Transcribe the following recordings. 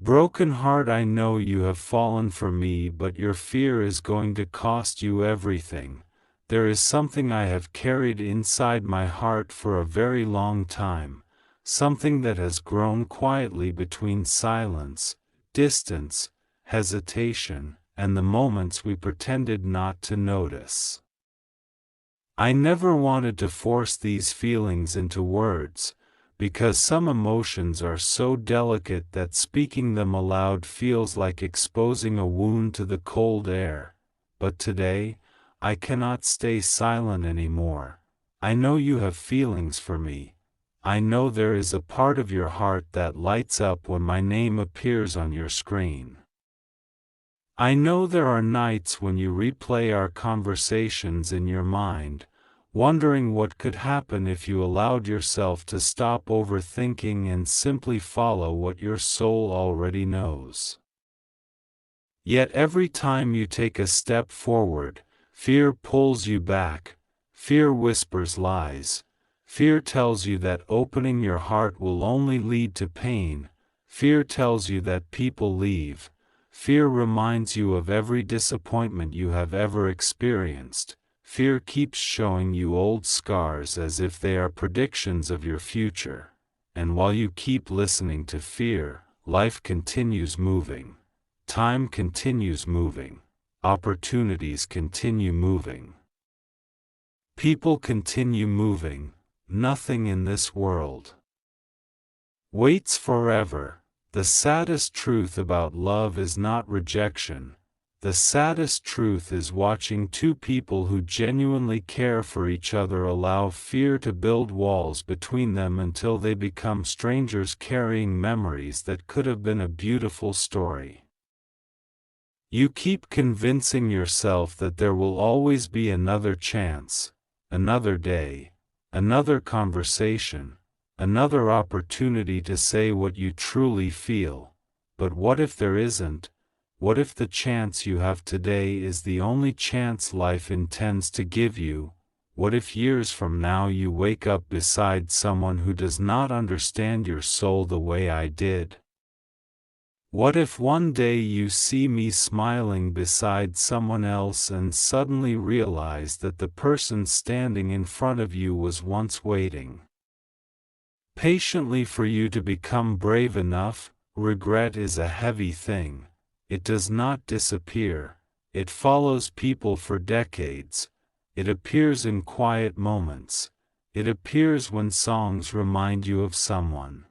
Broken heart, I know you have fallen for me, but your fear is going to cost you everything. There is something I have carried inside my heart for a very long time, something that has grown quietly between silence, distance, hesitation, and the moments we pretended not to notice. I never wanted to force these feelings into words, because some emotions are so delicate that speaking them aloud feels like exposing a wound to the cold air. But today, I cannot stay silent anymore. I know you have feelings for me. I know there is a part of your heart that lights up when my name appears on your screen. I know there are nights when you replay our conversations in your mind, wondering what could happen if you allowed yourself to stop overthinking and simply follow what your soul already knows. Yet every time you take a step forward, fear pulls you back, fear whispers lies, fear tells you that opening your heart will only lead to pain, fear tells you that people leave, fear reminds you of every disappointment you have ever experienced. Fear keeps showing you old scars as if they are predictions of your future. And while you keep listening to fear, life continues moving. Time continues moving. Opportunities continue moving. People continue moving. Nothing in this world waits forever. The saddest truth about love is not rejection. The saddest truth is watching two people who genuinely care for each other allow fear to build walls between them until they become strangers carrying memories that could have been a beautiful story. You keep convincing yourself that there will always be another chance, another day, another conversation, another opportunity to say what you truly feel. But what if there isn't? What if the chance you have today is the only chance life intends to give you? What if years from now you wake up beside someone who does not understand your soul the way I did? What if one day you see me smiling beside someone else and suddenly realize that the person standing in front of you was once waiting patiently for you to become brave enough? Regret is a heavy thing. It does not disappear. It follows people for decades. It appears in quiet moments. It appears when songs remind you of someone.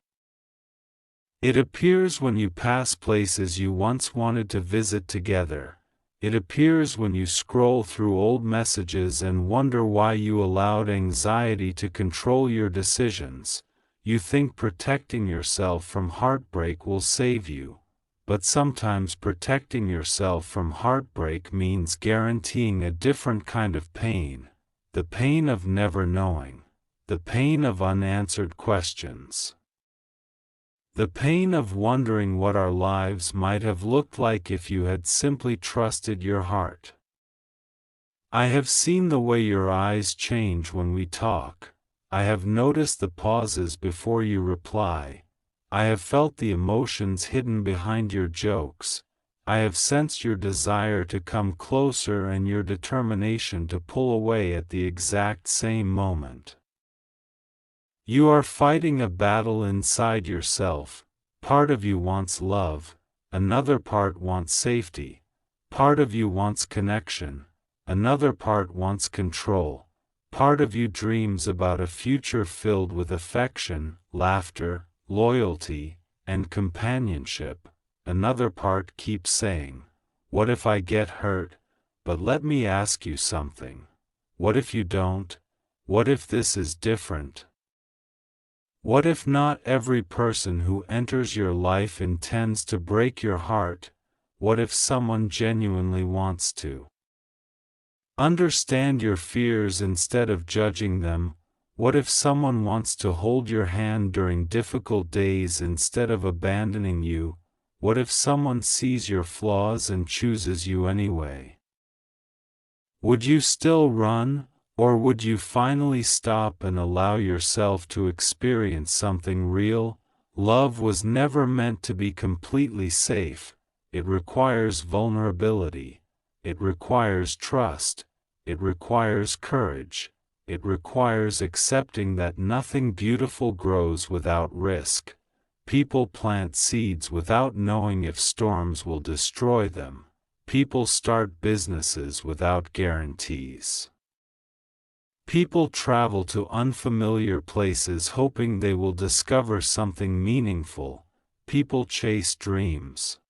It appears when you pass places you once wanted to visit together. It appears when you scroll through old messages and wonder why you allowed anxiety to control your decisions. You think protecting yourself from heartbreak will save you. But sometimes protecting yourself from heartbreak means guaranteeing a different kind of pain, the pain of never knowing, the pain of unanswered questions, the pain of wondering what our lives might have looked like if you had simply trusted your heart. I have seen the way your eyes change when we talk. I have noticed the pauses before you reply. I have felt the emotions hidden behind your jokes. I have sensed your desire to come closer and your determination to pull away at the exact same moment. You are fighting a battle inside yourself. Part of you wants love, another part wants safety. Part of you wants connection, another part wants control. Part of you dreams about a future filled with affection, laughter, loyalty, and companionship. Another part keeps saying, "What if I get hurt? But let me ask you something. What if you don't? What if this is different? What if not every person who enters your life intends to break your heart? What if someone genuinely wants to understand your fears instead of judging them? What if someone wants to hold your hand during difficult days instead of abandoning you? What if someone sees your flaws and chooses you anyway? Would you still run, or would you finally stop and allow yourself to experience something real, Love was never meant to be completely safe. It requires vulnerability. It requires trust. It requires courage. It requires accepting that nothing beautiful grows without risk. People plant seeds without knowing if storms will destroy them. People start businesses without guarantees. People travel to unfamiliar places hoping they will discover something meaningful. People chase dreams.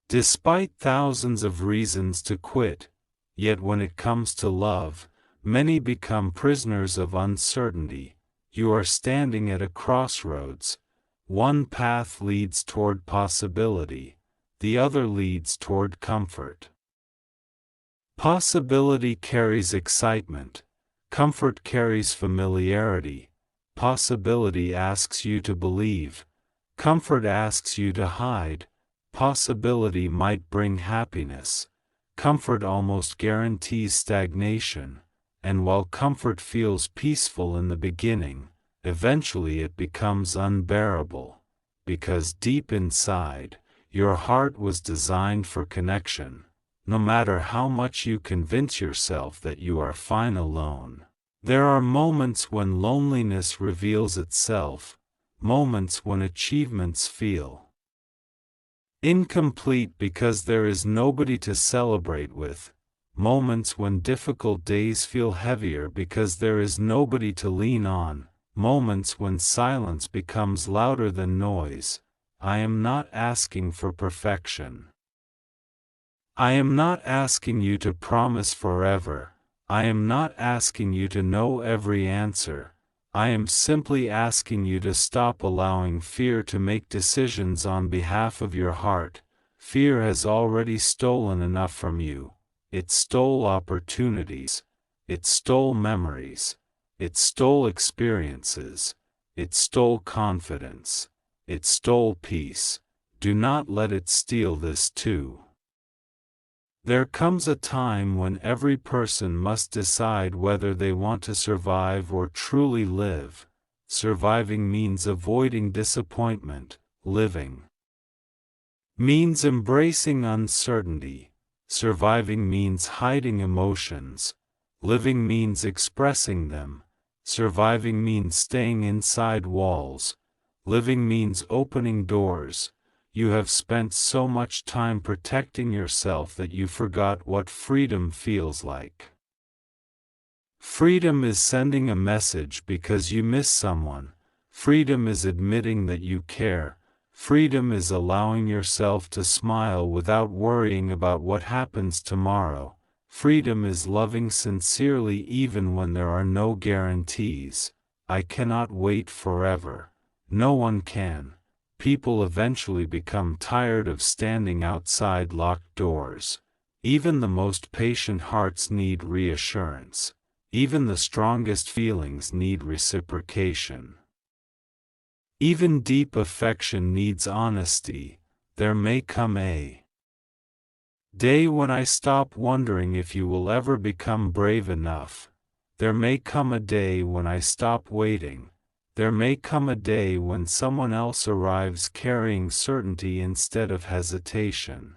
Despite thousands of reasons to quit, yet when it comes to love, many become prisoners of uncertainty. You are standing at a crossroads. One path leads toward possibility, the other leads toward comfort. Possibility carries excitement. Comfort carries familiarity. Possibility asks you to believe. Comfort asks you to hide. Possibility might bring happiness. Comfort almost guarantees stagnation. And while comfort feels peaceful in the beginning, eventually it becomes unbearable. Because deep inside, your heart was designed for connection. No matter how much you convince yourself that you are fine alone. There are moments when loneliness reveals itself, moments when achievements feel incomplete because there is nobody to celebrate with, moments when difficult days feel heavier because there is nobody to lean on, moments when silence becomes louder than noise. I am not asking for perfection. I am not asking you to promise forever. I am not asking you to know every answer. I am simply asking you to stop allowing fear to make decisions on behalf of your heart. Fear has already stolen enough from you. It stole opportunities. It stole memories. It stole experiences. It stole confidence. It stole peace. Do not let it steal this too. There comes a time when every person must decide whether they want to survive or truly live. Surviving means avoiding disappointment. Living means embracing uncertainty. Surviving means hiding emotions. Living means expressing them. Surviving means staying inside walls. Living means opening doors. You have spent so much time protecting yourself that you forgot what freedom feels like. Freedom is sending a message because you miss someone. Freedom is admitting that you care. Freedom is allowing yourself to smile without worrying about what happens tomorrow. Freedom is loving sincerely even when there are no guarantees. I cannot wait forever. No one can. People eventually become tired of standing outside locked doors. Even the most patient hearts need reassurance. Even the strongest feelings need reciprocation. Even deep affection needs honesty. There may come a day when I stop wondering if you will ever become brave enough. There may come a day when I stop waiting. There may come a day when someone else arrives carrying certainty instead of hesitation.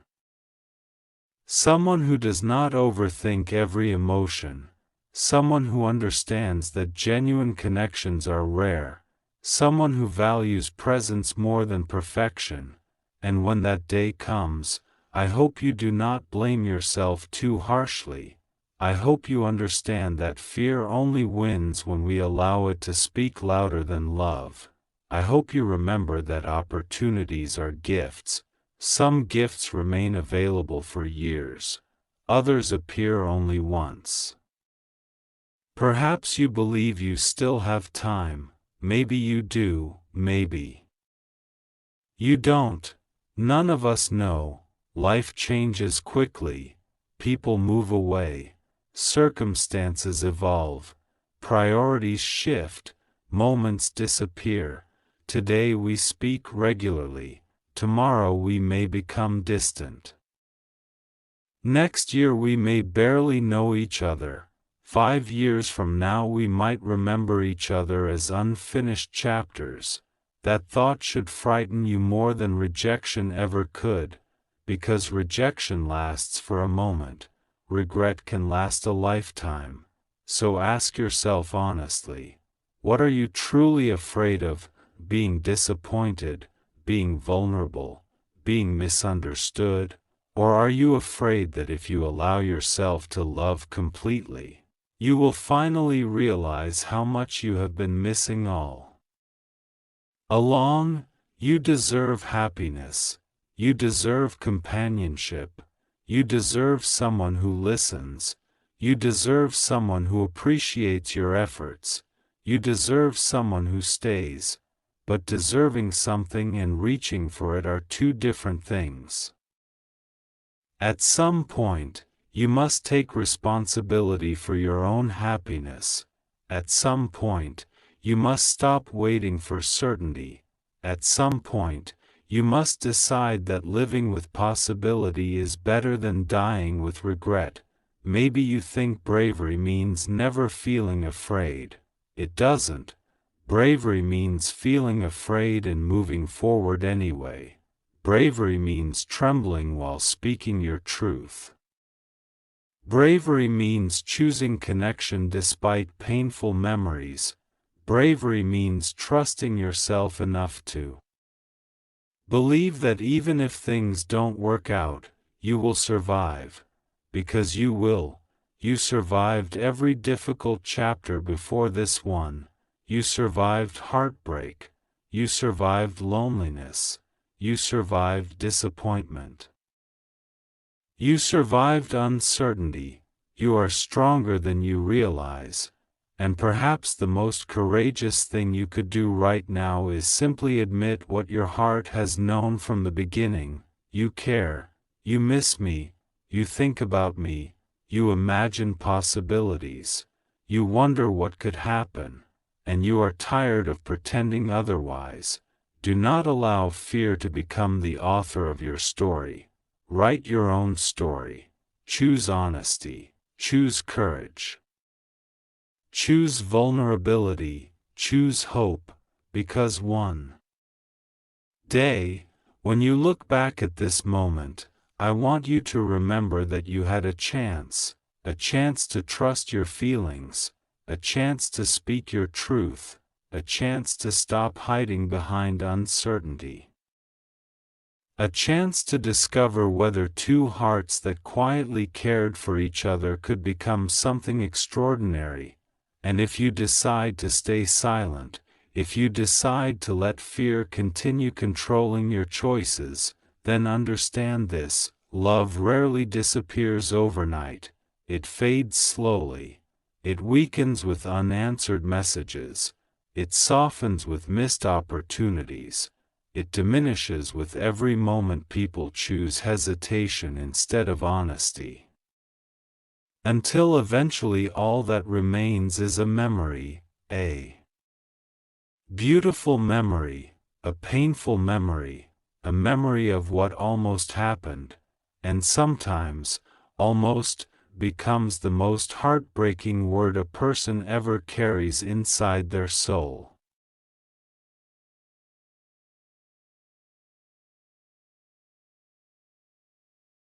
Someone who does not overthink every emotion. Someone who understands that genuine connections are rare. Someone who values presence more than perfection. And when that day comes, I hope you do not blame yourself too harshly. I hope you understand that fear only wins when we allow it to speak louder than love. I hope you remember that opportunities are gifts. Some gifts remain available for years. Others appear only once. Perhaps you believe you still have time. Maybe you do, maybe you don't. None of us know. Life changes quickly. People move away. Circumstances evolve. Priorities shift. Moments disappear. Today we speak regularly. Tomorrow we may become distant. Next year we may barely know each other. 5 years from now we might remember each other as unfinished chapters. That thought should frighten you more than rejection ever could, because rejection lasts for a moment, regret can last a lifetime. So ask yourself honestly, what are you truly afraid of? Being disappointed, being vulnerable, being misunderstood? Or are you afraid that if you allow yourself to love completely, you will finally realize how much you have been missing all along? You deserve happiness, you deserve companionship, you deserve someone who listens, you deserve someone who appreciates your efforts, you deserve someone who stays. But deserving something and reaching for it are two different things. At some point, you must take responsibility for your own happiness. At some point, you must stop waiting for certainty. At some point, you must decide that living with possibility is better than dying with regret. Maybe you think bravery means never feeling afraid. It doesn't. Bravery means feeling afraid and moving forward anyway. Bravery means trembling while speaking your truth. Bravery means choosing connection despite painful memories. Bravery means trusting yourself enough to believe that even if things don't work out, you will survive. Because you will. You survived every difficult chapter before this one. You survived heartbreak. You survived loneliness. You survived disappointment. You survived uncertainty. You are stronger than you realize. And perhaps the most courageous thing you could do right now is simply admit what your heart has known from the beginning. You care. You miss me. You think about me. You imagine possibilities. You wonder what could happen. And you are tired of pretending otherwise. Do not allow fear to become the author of your story. Write your own story. Choose honesty. Choose courage. Choose vulnerability. Choose hope, because one day, when you look back at this moment, I want you to remember that you had a chance to trust your feelings, a chance to speak your truth, a chance to stop hiding behind uncertainty. A chance to discover whether two hearts that quietly cared for each other could become something extraordinary. And if you decide to stay silent, if you decide to let fear continue controlling your choices, then understand this: love rarely disappears overnight. It fades slowly. It weakens with unanswered messages. It softens with missed opportunities. It diminishes with every moment people choose hesitation instead of honesty. Until eventually all that remains is a memory, a beautiful memory, a painful memory, a memory of what almost happened, and sometimes, almost, becomes the most heartbreaking word a person ever carries inside their soul.